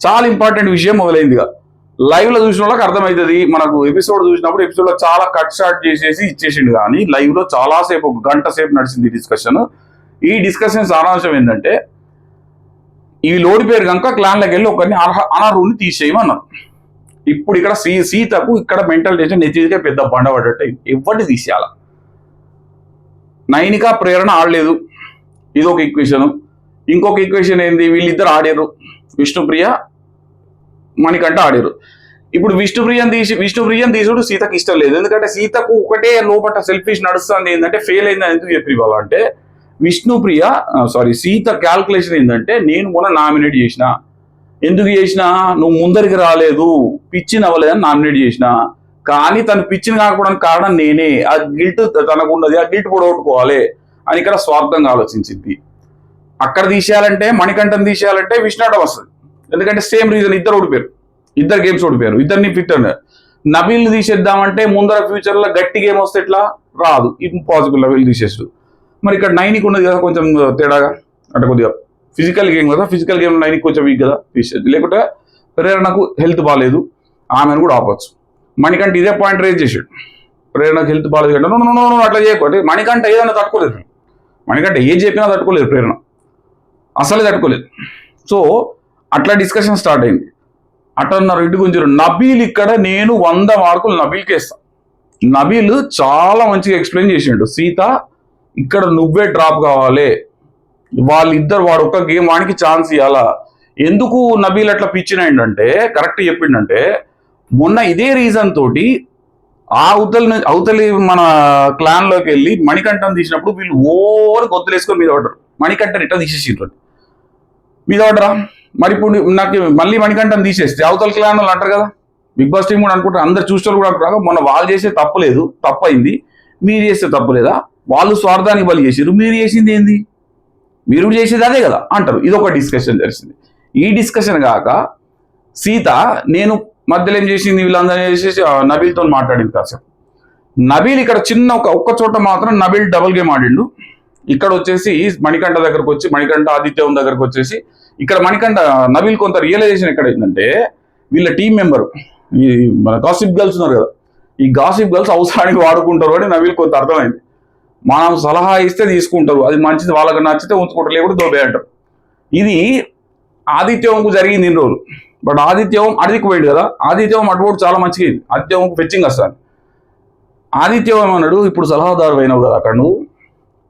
చాలా ఇంపార్టెంట్ విషయం మొదలైందిగా. లైవ్ లో చూసిన వాళ్ళకి అర్థమవుతుంది. మనకు ఎపిసోడ్ చూసినప్పుడు ఎపిసోడ్ లో చాలా కట్ షార్ట్ చేసేసి ఇచ్చేసిండు, కానీ లైవ్ లో చాలా సేపు, 1 గంట సేపు నడిచింది డిస్కషన్. ఈ డిస్కషన్ సారాంశం ఏంటంటే, ఈ ఓడిపోయారు కనుక క్లాన్లోకి వెళ్ళి ఒకరిని అనర్హుని తీసేయమన్నారు. ఇప్పుడు ఇక్కడ సీతకు ఇక్కడ మెంటల్ టెన్షన్ నెత్తిగా పెద్ద బండ పడ్డట్టు ఎవరిని తీసేయాల. నైనిక ప్రేరణ ఆడలేదు, ఇదొక ఈక్వేషన్. ఇంకొక ఈక్వేషన్ ఏంది, వీళ్ళిద్దరు ఆడారు, విష్ణుప్రియ మణికంఠ ఆడారు. ఇప్పుడు విష్ణుప్రియని తీసుడు సీతకు ఇష్టం లేదు. ఎందుకంటే సీతకు ఒకటే లోపల సెల్ఫిష్ నడుస్తుంది. ఏంటంటే ఫెయిల్ అయిందని ఎందుకు చెప్పి ఇవ్వాలంటే, సీత క్యాల్కులేషన్ ఏంటంటే, నేను కూడా నామినేట్ చేసిన, ఎందుకు చేసినా, నువ్వు ముందరికి రాలేదు, పిచ్చిని అవ్వలేదని నామినేట్ చేసిన, కానీ తను పిచ్చిని కాకపోవడానికి కారణం నేనే, ఆ గిల్ట్ తనకున్నది, ఆ గిల్ట్ పొడగొట్టుకోవాలి అని ఇక్కడ స్వార్థంగా ఆలోచించింది. అక్కడ తీసేయాలంటే, మణికంఠం తీసేయాలంటే విష్ణుడం వస్తుంది. ఎందుకంటే సేమ్ రీజన్, ఇద్దరు ఓడిపోయారు, ఇద్దరు గేమ్స్ ఓడిపోయారు, ఇద్దరిని ఫిట్ అన్నారు. నబీల్ తీసేద్దామంటే ముందర ఫ్యూచర్ లో గట్టి గేమ్ వస్తే ఎట్లా రాదు, ఇంపాసిబుల్. నబీల్ తీసేస్తూ మరి ఇక్కడ 9కి ఉన్నది కదా కొంచెం తేడాగా, అంటే కొద్దిగా ఫిజికల్ గేమ్ కదా, ఫిజికల్ గేమ్ 9కి కొంచెం వీక్ కదా, తీసేది. లేకుంటే ప్రేరణకు హెల్త్ బాగాలేదు, ఆమెను కూడా ఆపచ్చు. మణికంఠ ఇదే పాయింట్ రేజ్ చేసాడు, ప్రేరణకు హెల్త్ బాగాలేదు అంటే నో అట్లా చేయకపోతే మణికంఠ ఏదైనా తట్టుకోలేదు. మణికంఠ ఏది చెప్పినా తట్టుకోలేదు, ప్రేరణ అసలే తట్టుకోలేదు. సో అట్లా డిస్కషన్ స్టార్ట్ అయింది. అటన్నారు ఇటు గురించి. నబీల్ ఇక్కడ నేను 100 మార్కులు నబీల్కి ఇస్తాను. నబీల్ చాలా మంచిగా ఎక్స్ప్లెయిన్ చేసిండు, సీత ఇక్కడ నువ్వే డ్రాప్ కావాలి, వాళ్ళిద్దరు, వాడు ఒక్క గేమ్ వాడికి ఛాన్స్ ఇవ్వాలా. ఎందుకు నబీల్ అట్లా పిచ్చినాయంటే, కరెక్ట్ చెప్పిండంటే, మొన్న ఇదే రీజన్ తోటి ఆ అవతలి మన క్లాన్ లోకి వెళ్ళి మణికంఠం తీసినప్పుడు వీళ్ళు ఓవర్ గొంతులేసుకొని మీద పడ్డారు. మణికంఠని ఇట్లా తీసేసిండ్రు మీద పడ్డరా. మరి ఇప్పుడు నాకు మళ్ళీ మణికంఠం తీసేస్తే అవతల క్లాన్ వాళ్ళు అంటారు కదా, బిగ్ బాస్ టీం కూడా అనుకుంటారు, అందరు చూస్తారు కూడా అంటారు, మొన్న వాళ్ళు చేసే తప్పలేదు, తప్పైంది, మీరు చేస్తే తప్పులేదా, వాళ్ళు స్వార్థానికి బలి చేసారు, మీరు చేసింది ఏంది, మీరు చేసేది అదే కదా అంటారు. ఇదొక డిస్కషన్ జరిగింది. ఈ డిస్కషన్ కాక సీత నేను మధ్యలో ఏం చేసింది, వీళ్ళందరూ చేసేసి నబీల్తో మాట్లాడింది కాసేపు. నబీల్ ఇక్కడ చిన్న ఒక్క చోట మాత్రం నబీల్ డబుల్ గేమ్ ఆడిండు. ఇక్కడ వచ్చేసి మణికంఠ దగ్గరకు వచ్చి, మణికంఠ ఆదిత్యం దగ్గరకు వచ్చేసి, ఇక్కడ మణికంఠ నబీల్ కొంత రియలైజేషన్ ఎక్కడ అయిందంటే, వీళ్ళ టీం మెంబర్ ఈ మన గాసిప్ గర్ల్స్ ఉన్నారు కదా, ఈ గాసిప్ గర్ల్స్ అవసరానికి వాడుకుంటారు అని నబీల్ కొంత అర్థమైంది. మనం సలహా ఇస్తే తీసుకుంటారు, అది మంచిది, వాళ్ళకి నచ్చితే ఉంచుకుంటారు, లేకపోతే దోబే అంటారు. ఇది ఆదిత్యంకు జరిగింది ఇన్ని రోజులు. బట్ ఆదిత్యం అడిగికి పోయింది కదా, ఆదిత్యం అటుపోటు చాలా మంచిగా అయింది, ఆదిత్యంకు ఫెచ్చింగ్ వస్తాను. ఆదిత్యం ఏమన్నాడు, ఇప్పుడు సలహాదారు అయినావు కదా అక్కడ, నువ్వు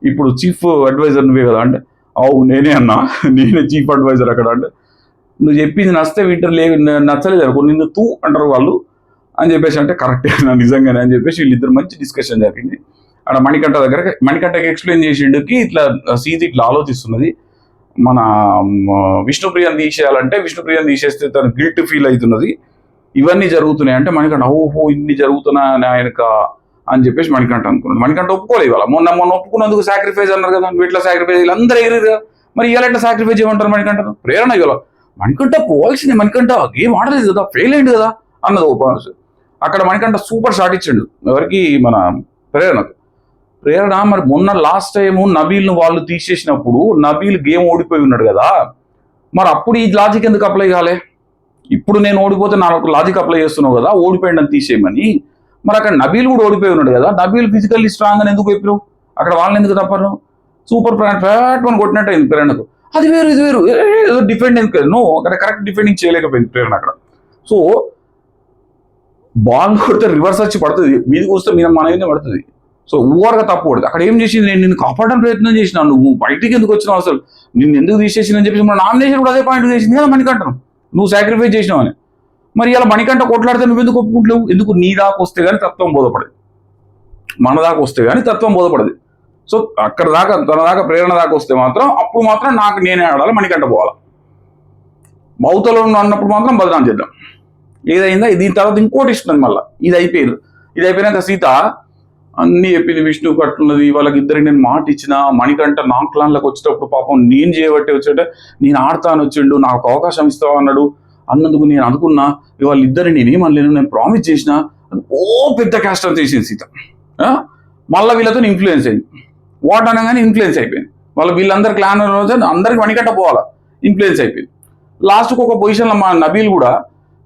ఇప్పుడు చీఫ్ అడ్వైజర్ నువ్వే కదా అంటే, అవు నేనే అన్నా, నేనే చీఫ్ అడ్వైజర్ అక్కడ అంటే, నువ్వు చెప్పింది నచ్చితే వింటర్ నచ్చలేదు అనుకో, నిన్ను తూ అంటారు వాళ్ళు అని చెప్పేసి అంటే, కరెక్టే నా నిజంగానే అని చెప్పేసి వీళ్ళిద్దరు మంచి డిస్కషన్ జరిగింది. అక్కడ మణికంఠ దగ్గర మణికంఠకి ఎక్స్ప్లెయిన్ చేసిండుకి, ఇట్లా సీత ఇట్లా ఆలోచిస్తున్నది, మన విష్ణుప్రియని తీసేయాలంటే, విష్ణుప్రియని తీసేస్తే తను గిల్ట్ ఫీల్ అవుతున్నది, ఇవన్నీ జరుగుతున్నాయి అంటే మణికంఠ ఓహో ఇన్ని జరుగుతున్నాయని ఆయనక అని చెప్పేసి మణికంఠ అనుకున్నాడు. మణికంఠ ఒప్పుకోలేదు. ఇవాళ మొన్న ఒప్పుకున్నందుకు సాక్రిఫైస్ అన్నారు కదా, నువ్వు ఇట్లా సాక్రిఫైస్, వీళ్ళందరూ ఎగిరి కదా, మరి ఇవాళ ఎట్లా సాక్రిఫైస్ చేయమంటారు మణికంఠను? ప్రేరణ ఇవాళ మణికంఠ పోవాల్సింది, మణికంఠ గేమ్ ఆడలేదు కదా, ఫెయిల్ అయింది కదా అన్నది ఓపెన్స్. అక్కడ మణికంఠ సూపర్ షాట్ ఇచ్చిండు ఎవరికి, మన ప్రేరణకు. ప్రేరణ మరి మొన్న లాస్ట్ టైము నబీల్ను వాళ్ళు తీసేసినప్పుడు నబీల్ గేమ్ ఓడిపోయి ఉన్నాడు కదా, మరి అప్పుడు ఈ లాజిక్ ఎందుకు అప్లై కాలే? ఇప్పుడు నేను ఓడిపోతే నాకు లాజిక్ అప్లై చేస్తున్నావు కదా, ఓడిపోయిందని తీసేయమని. మరి అక్కడ నబీల్ కూడా ఓడిపోయి ఉన్నాడు కదా, నబీల్ ఫిజికల్లీ స్ట్రాంగ్ అని ఎందుకు చెప్పారు? అక్కడ వాళ్ళని ఎందుకు తప్పరు? సూపర్ ఫ్యాట్ అని కొట్టినట్టు అయింది ప్రేరణకు. అది వేరు ఇది వేరు, ఏదో డిఫెండ్ ఎందుకు, నో అక్కడ కరెక్ట్ డిఫెండింగ్ చేయలేకపోయింది ప్రేరణ అక్కడ. సో బాల్ కొడితే రివర్స్ వచ్చి పడుతుంది, మీదికి వస్తే మన మీద పడుతుంది. సో ఓవర్గా తప్పు పడుతుంది. అక్కడ ఏం చేసింది, నేను నిన్ను కాపాడడానికి ప్రయత్నం చేసినా, నువ్వు బయటికి ఎందుకు వచ్చినావు, అసలు నిన్ను ఎందుకు తీసేసిందని చెప్పేసి మన నామినేషన్ కూడా అదే పాయింట్ చేసింది కదా మణికంఠను, నువ్వు సాక్రిఫైస్ చేసినావు అని. మరి ఇలా మణికంఠ కొట్లాడితే నువ్వు ఎందుకు ఒప్పుకుంటలేవు? ఎందుకు? నీ దాకా వస్తే కానీ తత్వం బోధపడదు, మన దాకా వస్తే కానీ తత్వం బోధపడదు. సో అక్కడ దాకా తన దాకా ప్రేరణ దాకా వస్తే మాత్రం అప్పుడు మాత్రం నాకు నేనే ఆడాలి, మణికంఠ పోవాలి. మౌతలో అన్నప్పుడు మాత్రం బదనాం చేద్దాం. ఏదైందా దీని తర్వాత ఇంకోటి ఇస్తుంది మళ్ళీ. ఇది అయిపోయినాక సీత అన్ని చెప్పింది. విష్ణు కట్టున్నది వాళ్ళకి ఇద్దరికి నేను మాట ఇచ్చిన. మణికంఠ నా క్లాన్లకు వచ్చేటప్పుడు పాపం నేను చేయబట్టి వచ్చేట నేను ఆడతాను వచ్చిండు, నాకు అవకాశం ఇస్తావా అన్నాడు. అన్నందుకు నేను అనుకున్నా వాళ్ళిద్దరిని నేనేమనలేను, నేను ప్రామిస్ చేసిన. ఓ పెద్ద కష్టం చేసింది సీత. మళ్ళీ వీళ్ళతో ఇన్ఫ్లుయెన్స్ అయింది. వాట్ అనగానే ఇన్ఫ్లుయెన్స్ అయిపోయింది. వీళ్ళందరి క్లాన్ అందరికి మణికంఠ పోవాలా, ఇన్ఫ్లుయెన్స్ అయిపోయింది. లాస్ట్కి ఒక పొజిషన్లో మా నబీల్ కూడా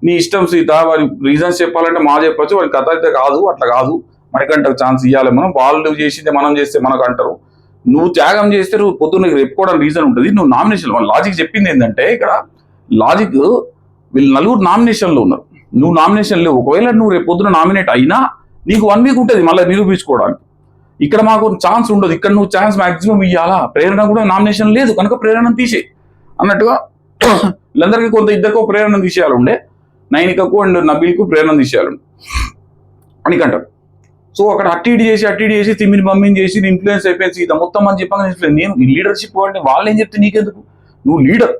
నీ ఇష్టం సీత, వారి రీజన్స్ చెప్పాలంటే మా చెప్పచ్చు, వాడి కథ అయితే కాదు, అట్లా కాదు, మనకంటకు ఛాన్స్ ఇవ్వాలి మనం, వాళ్ళు చేసిందే మనం చేస్తే మనకు అంటారు, నువ్వు త్యాగం చేస్తే నువ్వు పొద్దున్న చెప్పుకోవడానికి రీజన్ ఉంటుంది, నువ్వు నామినేషన్. వాళ్ళ లాజిక్ చెప్పింది ఏంటంటే ఇక్కడ లాజిక్ వీళ్ళు నలుగురు నామినేషన్లో ఉన్నారు, నువ్వు నామినేషన్ లేవు. ఒకవేళ నువ్వు రేపు పొద్దున నామినేట్ అయినా నీకు 1 వీక్ ఉంటుంది మళ్ళీ నిరూపించుకోవడానికి. ఇక్కడ మాకు ఛాన్స్ ఉండదు, ఇక్కడ నువ్వు ఛాన్స్ మాక్సిమం ఇవ్వాలా. ప్రేరణ కూడా నామినేషన్ లేదు కనుక ప్రేరణ తీసే అన్నట్టుగా వీళ్ళందరికీ కొంత ఇద్దరికో ప్రేరణ తీసేయాలి ఉండే, నైనికకు అండ్ నబీల్కు ప్రేరణ తీసేయాలి మణికంఠకు. సో అక్కడ అట్టి చేసి తిమ్మిని బమ్మిని చేసి ఇన్ఫ్లుయెన్స్ అయిపోయింది సీత మొత్తం అని చెప్పాను. నేను లీడర్షిప్ అంటే వాళ్ళు ఏం చెప్తే నీకెందుకు, నువ్వు లీడర్,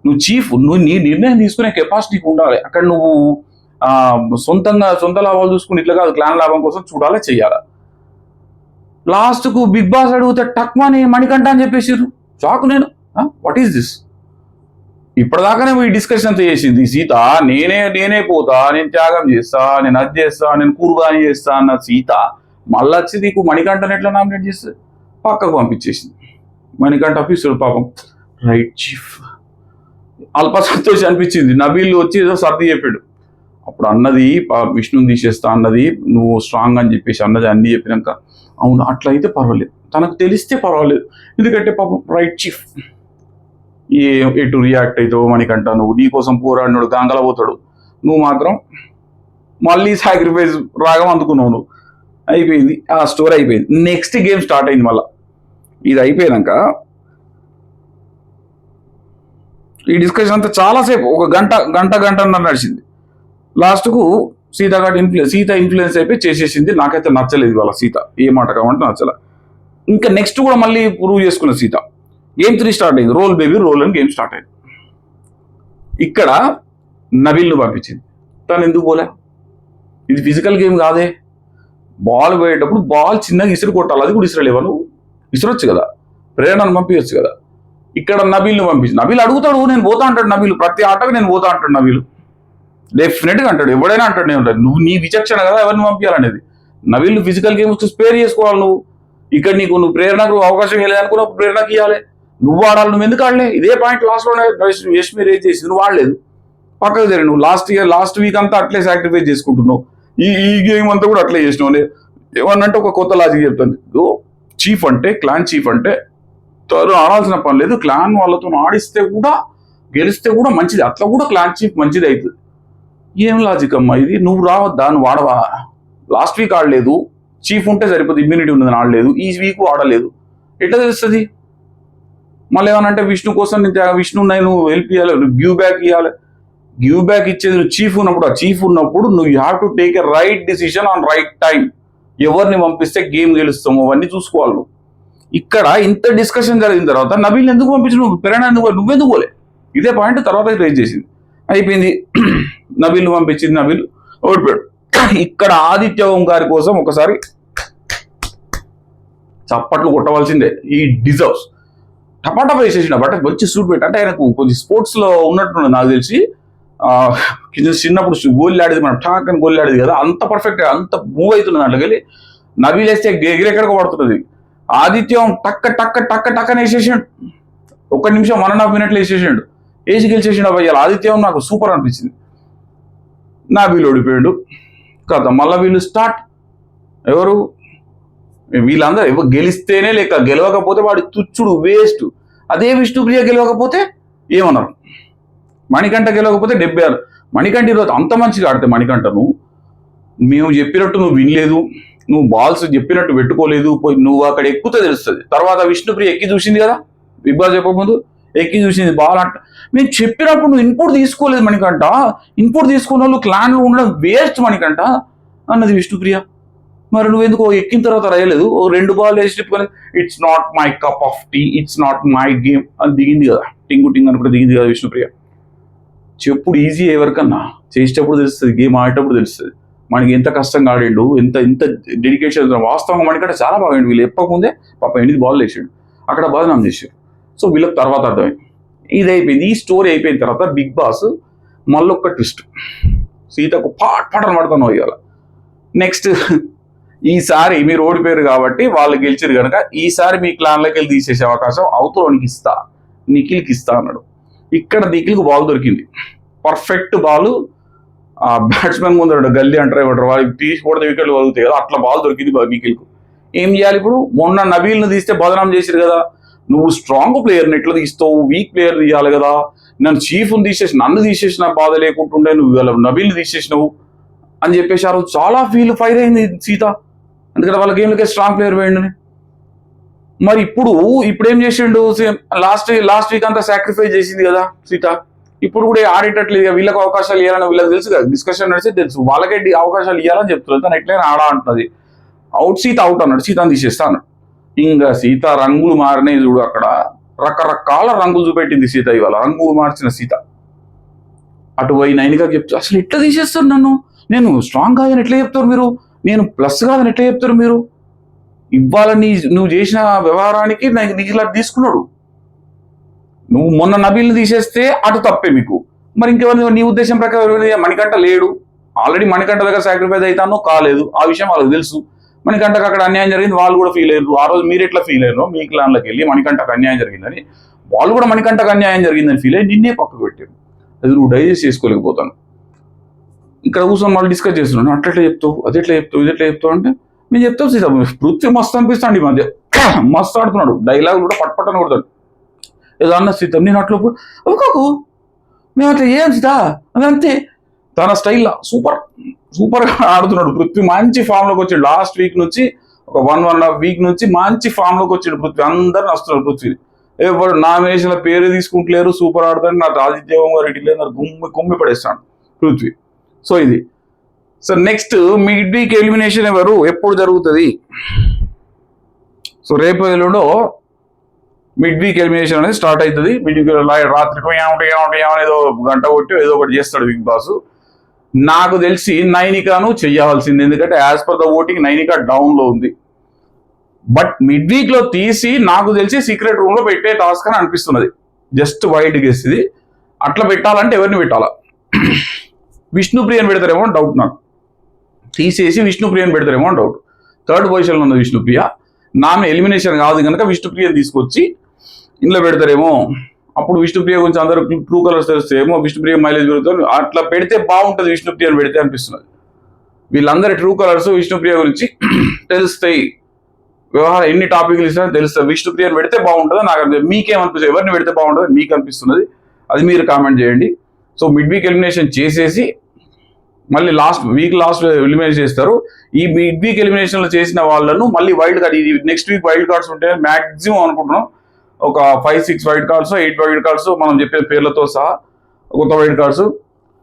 నువ్వు చీఫ్, నువ్వు నీ నిర్ణయం తీసుకునే కెపాసిటీకి ఉండాలి. అక్కడ నువ్వు సొంత లాభాలు చూసుకుని ఇట్లా కాదు, క్లాన్ లాభం కోసం చూడాలి, చెయ్యాలి. లాస్ట్కు బిగ్ బాస్ అడిగితే టక్మని మణికంఠ అని చెప్పేసారు. షాక్ నేను, వాట్ ఈస్ దిస్? ఇప్పటిదాకానే ఈ డిస్కషన్ అంతా చేసింది సీత, నేనే పోతా, నేను త్యాగం చేస్తా, నేను అది చేస్తా, నేను కుర్బానీ చేస్తా అన్న సీత మళ్ళీ వచ్చి నీకు మణికంఠని ఎట్లా నామినేట్ చేస్తే పక్కకు పంపించేసింది. మణికంఠ అనిపిస్తాడు పాపం, రైట్ చీఫ్, అల్ప సంతోషం అనిపించింది. నబీల్ వచ్చి ఏదో సర్ది చెప్పాడు. అప్పుడు అన్నది విష్ణుని తీసేస్తా అన్నది, నువ్వు స్ట్రాంగ్ అని చెప్పేసి అన్నది. అన్ని చెప్పినాక అవును అట్లయితే పర్వాలేదు, తనకు తెలిస్తే పర్వాలేదు, ఎందుకంటే పాపం రైట్ చీఫ్ ఎటు రియాక్ట్ అవుతావు మణికంఠ, నువ్వు నీకోసం పోరాడినాడు గంగల పోతాడు, నువ్వు మాత్రం మళ్ళీ సాక్రిఫైస్ రాగం అందుకున్నావు, నువ్వు అయిపోయింది, ఆ స్టోరీ అయిపోయింది. నెక్స్ట్ గేమ్ స్టార్ట్ అయింది. మళ్ళీ ఇది అయిపోయాక ఈ డిస్కషన్ అంతా చాలాసేపు, ఒక గంటన్నర నడిచింది. లాస్ట్కు సీత ఇన్ఫ్లుయెన్స్ అయిపోయి చేసేసింది. నాకైతే నచ్చలేదు వాళ్ళ సీత, ఏ మాట కావంటే నచ్చలే. ఇంకా నెక్స్ట్ కూడా మళ్ళీ ప్రూవ్ చేసుకున్న సీత. గేమ్ 3 స్టార్ట్ అయింది, రోల్ బేబీ రోల్ అని గేమ్ స్టార్ట్ అయింది. ఇక్కడ నబీల్ను పంపించింది. తను ఎందుకు పోలే? ఇది ఫిజికల్ గేమ్ కాదే, బాల్ పోయేటప్పుడు బాల్ చిన్నగా ఇసురు కొట్టాలి, అది కూడా ఇసురలేవా నువ్వు? ఇసురొచ్చు కదా, ప్రేరణను పంపించచ్చు కదా. ఇక్కడ నబీల్ను పంపించి, నబీల్ అడుగుతాడు, నేను పోతా అంటాడు నబీల్, ప్రతి ఆటకు నేను పోతా అంటాడు నబీల్, డెఫినెట్గా అంటాడు, ఎవడైనా అంటాడు. నేను ఉంటాడు, నువ్వు నీ విచక్షణ కదా ఎవరిని పంపించాలనేది. నబీల్ ఫిజికల్ గేమ్స్ స్పేర్ చేసుకోవాలి నువ్వు. ఇక్కడ నువ్వు ప్రేరణకు అవకాశం ఇవ్వలేదనుకున్నావు, ప్రేరణకు ఇవ్వాలి, నువ్వు ఆడాలి. నువ్వు ఎందుకు ఆడలే? ఇదే పాయింట్ లాస్ట్లోనే యష్మి రేజ్ చేసి నువ్వు ఆడలేదు, పక్కకు జరిగి నువ్వు లాస్ట్ వీక్ అంతా అట్లే సాక్రిఫైస్ చేసుకుంటున్నావు, ఈ గేమ్ అంతా కూడా అట్లే చేసినావు. ఏమన్నంటే ఒక కొత్త లాజిక్ చెప్తాను, చీఫ్ అంటే క్లాన్ చీఫ్ అంటే తను ఆడాల్సిన పని లేదు, క్లాన్ వాళ్ళతో ఆడిస్తే కూడా గెలిస్తే కూడా మంచిది, అట్లా కూడా క్లాన్ చీఫ్ మంచిది అవుతుంది. ఏం లాజిక్ అమ్మా ఇది? నువ్వు రావద్దా, నువ్వు ఆడవా? లాస్ట్ వీక్ ఆడలేదు, చీఫ్ ఉంటే సరిపోతుంది, ఇమ్యూనిటీ ఉన్నదని ఆడలేదు, ఈ వీక్ ఆడలేదు, ఎట్లా తెలుస్తుంది? మళ్ళీ ఏమనంటే విష్ణు కోసం విష్ణు నేను హెల్ప్ ఇవ్వాలి, గివ్ బ్యాక్ ఇవ్వాలి. గివ్ బ్యాక్ ఇచ్చేది నువ్వు చీఫ్ ఉన్నప్పుడు, ఆ చీఫ్ ఉన్నప్పుడు నువ్వు you have to take a right decision on right time. ఎవరిని పంపిస్తే గేమ్ గెలుస్తామో అవన్నీ చూసుకోవాలి నువ్వు. ఇక్కడ ఇంత డిస్కషన్ జరిగిన తర్వాత నబీల్ ఎందుకు పంపించు, నువ్వు ప్రేరణ నువ్వెందుకు పోలే? ఇదే పాయింట్ తర్వాత రేజ్ చేసింది. అయిపోయింది, నబీల్ పంపించింది, నబీల్ ఓడిపోయాడు. ఇక్కడ ఆదిత్య ఓంకార్ కోసం ఒకసారి చప్పట్లు కొట్టవలసిందే, ఈ డిజర్వ్స్. టపాటా వేసేసిన బట్ మంచి సూట్ పెట్టి, అంటే ఆయనకు కొంచెం స్పోర్ట్స్ లో ఉన్నట్టున్నది నాకు తెలిసి. చిన్నప్పుడు గోల్ ఆడేది, మనం టాక్ అని గోల్ ఆడేది కదా, అంత పర్ఫెక్ట్ అంత మూవ్ అవుతున్నది. అట్లకెళ్ళి నబీల్ వేస్తే ఎగిరెక్కడికి పడుతున్నది. ఆదిత్యం టక్క టక్క టక్క టక్కని వేసేసాడు, 1 నిమిషం 1.5 minutes వేసేసాడు, వేసి గెలిచేసాడు. అబ్బాయి ఆదిత్యం నాకు సూపర్ అనిపించింది. నబీల్ ఓడిపోయాడు కదా. మళ్ళీ వీళ్ళు స్టార్ట్, ఎవరు వీళ్ళందరూ ఎవరు గెలిస్తేనే లేక, గెలవకపోతే వాడి తుచ్చుడు వేస్ట్. అదే విష్ణుప్రియ గెలవకపోతే ఏమన్నారు, మణికంఠ గెలవకపోతే 76. మణికంఠ ఈరోజు అంత మంచిగా ఆడితే మణికంఠను మేము చెప్పినట్టు నువ్వు వినలేదు, నువ్వు బాల్స్ చెప్పినట్టు పెట్టుకోలేదు, పోయి నువ్వు అక్కడ ఎక్కుతే తెలుస్తుంది. తర్వాత విష్ణుప్రియ ఎక్కి చూసింది కదా, బిగ్ బాస్ చెప్పకముందు ఎక్కి చూసింది బాల్ అంట. మేము చెప్పినప్పుడు నువ్వు ఇన్పుట్ తీసుకోలేదు మణికంఠ, ఇన్పుట్ తీసుకున్న వాళ్ళు క్లాన్లో ఉండడం వేస్ట్ మణికంఠ అన్నది విష్ణుప్రియ. మరి నువ్వెందుకు ఎక్కిన తర్వాత రాయలేదు? 2 బాల్ వేసి చెప్పుకొని it's not my cup of tea, it's not my game అని దిగింది కదా, టింగు టింగ్ అనుకుంటే దిగింది కదా విష్ణుప్రియ. చెప్పుడు ఈజీ ఎవరికన్నా, చేసేటప్పుడు తెలుస్తుంది, గేమ్ ఆడేటప్పుడు తెలుస్తుంది. మనకి ఎంత కష్టంగా ఆడిండు, ఎంత ఎంత డెడికేషన్. వాస్తవంగా మనకంటే చాలా బాగా ఆడిండు. వీళ్ళు చెప్పకముందే పాప 8 బాల్ వేసాడు, అక్కడ బదనాం చేశాడు. సో వీళ్ళకి తర్వాత అర్థమైంది. ఇది అయిపోయింది. ఈ స్టోరీ అయిపోయిన తర్వాత బిగ్ బాస్ మళ్ళొక్క ట్విస్ట్, సీతకు పాట్ పాటలు పడుతున్నావు ఇవాళ. నెక్స్ట్ ఈసారి మీరు ఓడిపోయారు కాబట్టి వాళ్ళు గెలిచారు కనుక ఈసారి మీ క్లాన్లోకి వెళ్ళి తీసేసే అవకాశం అవతలోనికి ఇస్తా, నిఖిల్కి ఇస్తా అన్నాడు. ఇక్కడ నిఖిల్కి బాల్ దొరికింది, పర్ఫెక్ట్ బాల్. బ్యాట్స్మెన్ ముందు గల్లీ అంటారు ఏమంటారు, వాళ్ళకి తీసి కూడా వికెట్లు వదులుతాయి కదా, అట్లా బాల్ దొరికింది నిఖిల్కు. ఏం చేయాలి ఇప్పుడు? మొన్న నబీల్ను తీస్తే బదనాం చేశారు కదా, నువ్వు స్ట్రాంగ్ ప్లేయర్ని ఎట్లా తీస్తావు, వీక్ ప్లేయర్ తీయాలి కదా. నన్ను చీఫ్ని తీసేసి నన్ను తీసేసిన బాధ లేకుంటుండే, నువ్వు నబీల్ని తీసేసినావు అని చెప్పేసి ఆ రోజు చాలా ఫైర్ అయింది సీత. ఎందుకంటే వాళ్ళ గేమ్లకే స్ట్రాంగ్ ప్లేయర్ వేయండి. మరి ఇప్పుడు ఏం చేసిండు? లాస్ట్ వీక్ అంతా సాక్రిఫైస్ చేసింది కదా సీత, ఇప్పుడు కూడా ఆడేటట్లేదు. వీళ్ళకి అవకాశాలు ఇవ్వాలని వీళ్ళకి తెలుసు కదా, డిస్కషన్ నడిచి తెలుసు వాళ్ళకే అవకాశాలు ఇవ్వాలని చెప్తున్నారు. తను ఎట్లయినా ఆడా అంటున్నది. అవుట్ సీత అవుట్ అన్నాడు, సీతను తీసేస్తా అన్నాడు. ఇంకా సీత రంగులు మారినాయి చూడు, అక్కడ రకరకాల రంగులు చూపెట్టింది సీత. ఇవాళ రంగులు మార్చిన సీత అటు పోయి నైనికా చెప్తా, అసలు ఎట్లా తీసేస్తారు నన్ను, నేను స్ట్రాంగ్ కాదని ఎట్లా చెప్తారు మీరు, నేను ప్లస్ కాదని ఎట్లా చెప్తారు మీరు. ఇవాళ నువ్వు చేసిన వ్యవహారానికి నీకు ఇలా తీసుకున్నాడు. నువ్వు మొన్న నబీల్ని తీసేస్తే అటు తప్పే మీకు. మరి ఇంకెవరు నీ ఉద్దేశం ప్రకారం? మణికంఠ లేడు, ఆల్రెడీ మణికంఠ దగ్గర సాక్రిఫైస్ అవుతానో కాలేదు, ఆ విషయం వాళ్ళకి తెలుసు. మణికంఠకు అక్కడ అన్యాయం జరిగింది, వాళ్ళు కూడా ఫీల్ అయ్యారు. ఆ రోజు మీరు ఎట్లా ఫీల్ అయ్యారో, మీ క్లాన్లోకి వెళ్ళి మణికంఠకు అన్యాయం జరిగిందని, వాళ్ళు కూడా మణికంఠకు అన్యాయం జరిగిందని ఫీల్ అయ్యి నిన్నే పక్కకు పెట్టారు. అది నువ్వు డైజెస్ట్ చేసుకోలేకపోతాను. ఇక్కడ కూర్చొని వాళ్ళు డిస్కస్ చేస్తున్నాను, అట్లా చెప్తావు, అది ఎట్లా చెప్తావు, ఇది ఎట్లా చెప్తావు అంటే నేను చెప్తావు సీత. పృథ్వీ మస్తు అనిపిస్తాడు ఈ మధ్య, మస్తు ఆడుతున్నాడు, డైలాగ్ కూడా పట్టుపట్టని కొడతాడు. ఏదో అన్న సీత నేను అట్లా కాకు మేము అట్లా ఏం సీత అది అంతే. తన స్టైల్ సూపర్గా ఆడుతున్నాడు పృథ్వీ. మంచి ఫామ్లోకి వచ్చాడు. లాస్ట్ వీక్ నుంచి ఒక 1.5 వీక్ నుంచి మంచి ఫామ్లోకి వచ్చాడు పృథ్వీ. అందరిని వస్తున్నాడు పృథ్వీ. ఎవరు నామినేషన్ల పేరు తీసుకుంటలేరు, సూపర్ ఆడతాడు. నాకు ఆదిత్యవంగా రెడ్డి లేదు, నాకు గుమ్మి పడేస్తాడు పృథ్వీ. సో ఇది. So next mid week elimination ఎప్పుడు జరుగుతుంది? సో రేపు ఎల్లుండో మిడ్ వీక్ ఎలిమినేషన్ అనేది స్టార్ట్ అవుతుంది. మిడ్ వీక్ రాత్రికి ఏదో గంట కొట్టి ఏదో ఒకటి చేస్తాడు బిగ్ బాస్. నాకు తెలిసి నైనికాను చెయ్యాల్సింది, ఎందుకంటే as per the voting Nainika డౌన్లో ఉంది. బట్ మిడ్ వీక్లో తీసి నాకు తెలిసి సీక్రెట్ రూమ్లో పెట్టే టాస్క్ అని అనిపిస్తున్నది. జస్ట్ వైల్డ్ గెస్ ఇది. అట్లా పెట్టాలంటే ఎవరిని పెట్టాలా? విష్ణుప్రియని పెడతారేమో డౌట్ నాకు. తీసేసి విష్ణుప్రియని పెడతారేమో డౌట్. 3rd పొజిషన్లో ఉన్నది విష్ణుప్రియ. నాన్న ఎలిమినేషన్ కాదు కనుక విష్ణుప్రియని తీసుకొచ్చి ఇంట్లో పెడతారేమో. అప్పుడు విష్ణుప్రియ గురించి అందరూ ట్రూ కలర్స్ తెలుస్తాయేమో, విష్ణుప్రియ మైలేజ్ పెరుగుతుంది. అట్లా పెడితే బాగుంటుంది విష్ణుప్రియని పెడితే అనిపిస్తున్నది. వీళ్ళందరి ట్రూ కలర్స్ విష్ణుప్రియ గురించి తెలుస్తాయి. వ్యవహారం ఎన్ని టాపిక్లు ఇచ్చినా తెలుస్తుంది. విష్ణుప్రియని పెడితే బాగుంటుంది నాకు. మీకేమనిపిస్తుంది? ఎవరిని పెడితే బాగుంటుంది మీకు అనిపిస్తున్నది? అది మీరు కామెంట్ చేయండి. సో మిడ్ వీక్ ఎలిమినేషన్ చేసేసి మళ్ళీ లాస్ట్ ఎలిమినేట్ చేస్తారు. ఈ మిడ్ వీక్ ఎలిమినేషన్లో చేసిన వాళ్ళను మళ్ళీ వైల్డ్ కార్డ్, ఇది నెక్స్ట్ వీక్ వైల్డ్ కార్డ్స్ ఉంటాయి మ్యాక్సిమం అనుకుంటున్నాం. ఒక 5-6 వైల్డ్ కార్డ్స్, 8 వైల్డ్ కార్డ్స్, మనం చెప్పే పేర్లతో సహా కొత్త వైల్డ్ కార్డ్స్.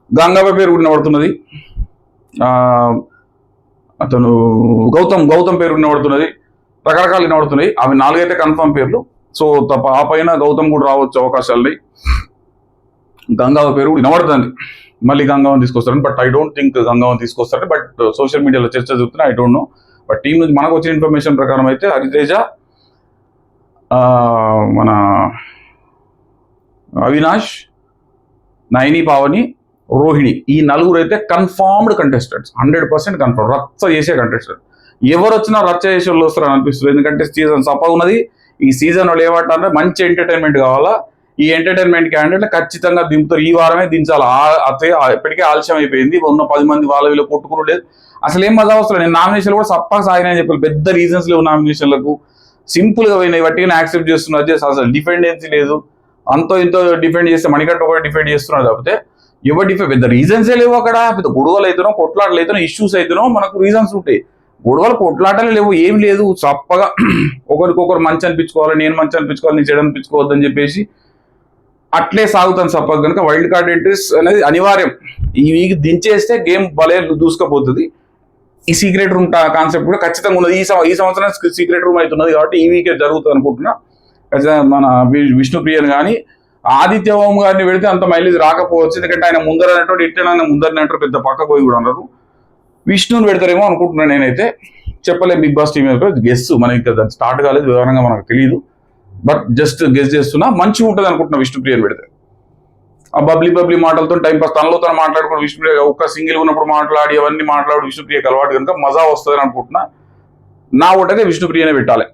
గంగవ్వ పేరు వినబడుతున్నది, అతను గౌతమ్ పేరు వినబడుతున్నది, రకరకాలు వినబడుతున్నాయి. అవి 4 అయితే కన్ఫర్మ్ పేర్లు. సో ఆ పైన గౌతమ్ కూడా రావచ్చు అవకాశాలు. గంగవ్వ పేరు కూడా వినబడుతుంది. మళ్ళీ గంగవ్వని తీసుకొస్తారని, బట్ ఐ డోంట్ థింక్ గంగవ్వని తీసుకొస్తారని. బట్ సోషల్ మీడియాలో చర్చ జరుగుతున్నాయి, I don't know. But team నుంచి మనకు వచ్చిన ఇన్ఫర్మేషన్ ప్రకారం అయితే హరితేజ, మన అవినాష్, నైని, పావని, రోహిణి, ఈ 4 అయితే కన్ఫర్మ్డ్ కంటెస్టెంట్స్, 100% కన్ఫర్మ్. రచ్చ చేసే కంటెస్టెంట్. ఎవరు వచ్చినా రచ్చ చేసే వాళ్ళు వస్తారని అనిపిస్తుంది. ఎందుకంటే సీజన్ సప ఉన్నది. ఈ సీజన్ వాళ్ళు ఏమంటారంటే మంచి ఎంటర్టైన్మెంట్ కావాలా, ఈ ఎంటర్టైన్మెంట్ క్యాండిడేట్ ఖచ్చితంగా దింపుతారు. ఈ వారమే దించాలి. అదే ఇప్పటికే ఆలస్యం అయిపోయింది. ఉన్న 10 మంది వాళ్ళ వీళ్ళు కొట్టుకుని లేదు. అసలు ఏం మజా వస్తుంది. నేను నామినేషన్ కూడా సప్పగా సాగినాయని చెప్పాను. పెద్ద రీజన్స్ లేవు నామినేషన్లకు, సింపుల్గా పోయినాయి. వాటిని యాక్సెప్ట్ చేస్తున్నారు. అసలు డిపెండెన్సీ లేదు. అంతో ఇంతో డిఫెండ్ చేస్తే మణికంఠ కూడా డిఫెండ్ చేస్తున్నారు. కాకపోతే ఎవరు పెద్ద రీజన్సే లేవు అక్కడ. పెద్ద గొడవలు అవుతున్నావు, కొట్లాటలు అవుతున్నావు, ఇష్యూస్ అవుతున్నావు, మనకు రీజన్స్ ఉంటాయి. గొడవలు కొట్లాటలే లేవు, ఏం లేదు. చప్పగా ఒకరికొకరు మంచి అనిపించుకోవాలి, నేను మంచి అనిపించుకోవాలి, నేను చెడు అనిపించుకోవద్దని చెప్పేసి అట్లే సాగుతాను సప్ప. కనుక వైల్డ్ కార్డ్ ఎంట్రీస్ అనేది అనివార్యం. ఈ వీక్ దించేస్తే గేమ్ భలే దూసుకపోతుంది. ఈ సీక్రెట్ రూమ్ కాన్సెప్ట్ కూడా ఖచ్చితంగా ఉన్నది. ఈ సంవత్సరం సీక్రెట్ రూమ్ అవుతున్నది కాబట్టి ఈ వీకే జరుగుతుంది అనుకుంటున్నా. మన విష్ణుప్రియన్ కానీ ఆదిత్య ఓం గారిని పెడితే అంత మైలేజ్ రాకపోవచ్చు. ఎందుకంటే ఆయన ముందర అన్నట్టు ఇట్లా ముందర పెద్ద పక్క పోయి కూడా అన్నారు. విష్ణుని పెడతారేమో అనుకుంటున్నాను నేనైతే. చెప్పలేము, బిగ్ బాస్ టీం గెస్, మనకి ఇంకా స్టార్ట్ కాలేదు, వివరంగా మనకు తెలియదు. బట్ జస్ట్ గెస్ చేస్తున్నా, మంచిగా ఉంటుంది అనుకుంటున్నా విష్ణుప్రియని పెడితే. ఆ బబ్లీ మాటలతో టైం పాస్ తనలో తను మాట్లాడుకుని విష్ణుప్రియ ఒక్క సింగిల్ ఉన్నప్పుడు మాట్లాడి అవన్నీ మాట్లాడు విష్ణుప్రియకి అలవాటు కనుక మజా వస్తుందని అనుకుంటున్నా. నా ఓటైతే విష్ణుప్రియనే పెట్టాలి.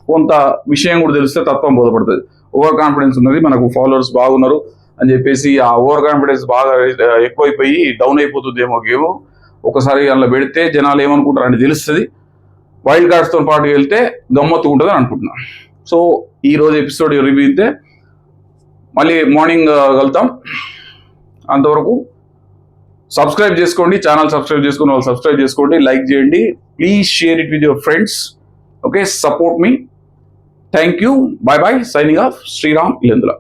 కొంత విషయం కూడా తెలిస్తే తత్వం బోధపడుతుంది. ఓవర్ కాన్ఫిడెన్స్ ఉన్నది, మనకు ఫాలోవర్స్ బాగున్నారు అని చెప్పేసి ఆ ఓవర్ కాన్ఫిడెన్స్ బాగా ఎక్కువైపోయి డౌన్ అయిపోతుందేమో గేమ్. ఒకసారి అందులో పెడితే జనాలు ఏమనుకుంటారు అని తెలుస్తుంది. వైల్డ్ కార్డ్స్తో పాటు వెళ్తే గమ్మత్తు ఉంటుంది అని అనుకుంటున్నాను. సో ఈ రోజు ఎపిసోడ్ రివ్యూ అయితే మళ్ళీ మార్నింగ్ వెళ్తాం. అంతవరకు సబ్స్క్రైబ్ చేసుకోండి, ఛానల్ సబ్స్క్రైబ్ చేసుకుని వాళ్ళు సబ్స్క్రైబ్ చేసుకోండి, లైక్ చేయండి, please share it with your friends. Okay, support me. Thank you, bye bye, signing off Sriram ఇలెందుల.